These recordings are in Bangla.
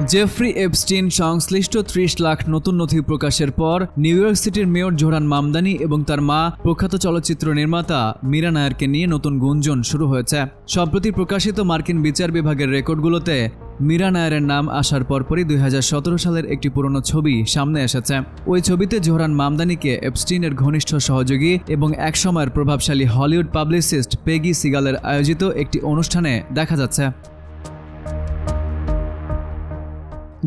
জেফ্রি এপস্টিন সংশ্লিষ্ট ৩০ লাখ নতুন নথি প্রকাশের পর নিউ ইয়র্ক সিটির মেয়র জোহরান মামদানি এবং তার মা প্রখ্যাত চলচ্চিত্র নির্মাতা মীরা নায়ারকে নিয়ে নতুন গুঞ্জন শুরু হয়েছে। সম্প্রতি প্রকাশিত মার্কিন বিচার বিভাগের রেকর্ডগুলোতে মীরা নায়ারের নাম আসার পরপরই ২০১৭ সালের একটি পুরনো ছবি সামনে এসেছে। ওই ছবিতে জোহরান মামদানিকে এপস্টিনের ঘনিষ্ঠ সহযোগী এবং একসময়ের প্রভাবশালী হলিউড পাবলিসিস্ট পেগি সিগালের আয়োজিত একটি অনুষ্ঠানে দেখা যাচ্ছে।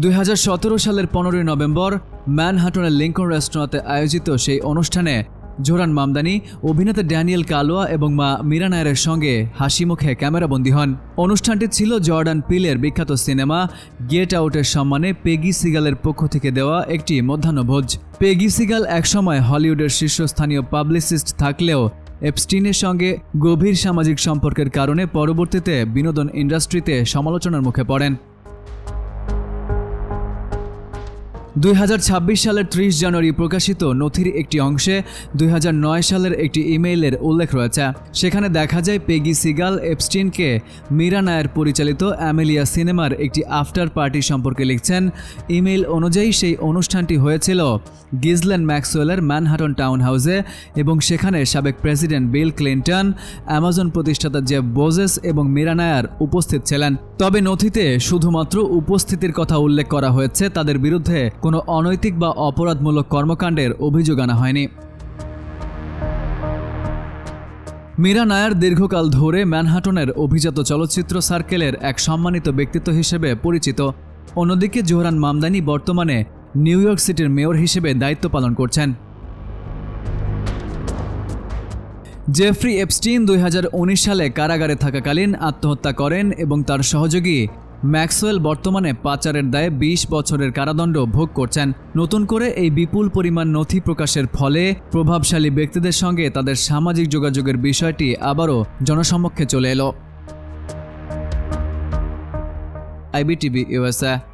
২০১৭ সালের ১৫ নভেম্বর ম্যানহাটনের লিঙ্কন রেস্টুরেন্টে আয়োজিত সেই অনুষ্ঠানে জোহরান মামদানি, অভিনেতা ড্যানিয়েল কালওয়া এবং মা মীরা নায়ারের সঙ্গে হাসি মুখে ক্যামেরাবন্দী হন। অনুষ্ঠানটি ছিল জর্ডান পিলের বিখ্যাত সিনেমা গেট আউটের সম্মানে পেগি সিগালের পক্ষ থেকে দেওয়া একটি মধ্যাহ্নভোজ। পেগি সিগাল একসময় হলিউডের শীর্ষস্থানীয় পাবলিসিস্ট থাকলেও এপস্টিনের সঙ্গে গভীর সামাজিক সম্পর্কের কারণে পরবর্তীতে বিনোদন ইন্ডাস্ট্রিতে সমালোচনার মুখে পড়েন। ২০২৬ সালের ৩০ জানুয়ারি প্রকাশিত নথির একটি অংশে ২০০৯ সালের একটি ইমেইলের উল্লেখ রয়েছে। সেখানে দেখা যায় পেগি সিগাল এপস্টিনকে মীরা নায়ার পরিচালিত অ্যামেলিয়া সিনেমার একটি আফটার পার্টি সম্পর্কে লিখছেন। ইমেইল অনুযায়ী সেই অনুষ্ঠানটি হয়েছিল গিজলেন ম্যাক্সওয়েলের ম্যানহাটন টাউন হাউসে এবং সেখানে সাবেক প্রেসিডেন্ট বিল ক্লিন্টন, অ্যামাজন প্রতিষ্ঠাতা জেফ বেজোস এবং মীরা নায়ার উপস্থিত ছিলেন। তবে নথিতে শুধুমাত্র উপস্থিতির কথা উল্লেখ করা হয়েছে, তাদের বিরুদ্ধে কোনো অনৈতিক বা অপরাধমূলক কর্মকাণ্ডের অভিযোগ আনা হয়নি। মীরা নায়ার দীর্ঘকাল ধরে ম্যানহাটনের অভিজাত চলচ্চিত্র সার্কেলের এক সম্মানিত ব্যক্তিত্ব হিসেবে পরিচিত। অন্যদিকে জোহরান মামদানি বর্তমানে নিউ ইয়র্ক সিটির মেয়র হিসেবে দায়িত্ব পালন করছেন। জেফ্রি এপস্টিন ২০১৯ সালে কারাগারে থাকাকালীন আত্মহত্যা করেন এবং তার সহযোগী ম্যাক্সওয়েল বর্তমানে পাচারের দায়ে ২০ বছরের কারাদণ্ড ভোগ করছেন। নতুন করে এই বিপুল পরিমাণ নথি প্রকাশের ফলে প্রভাবশালী ব্যক্তিদের সঙ্গে তাদের সামাজিক যোগাযোগের বিষয়টি আবারও জনসমক্ষে চলে এলো। IBTV USA।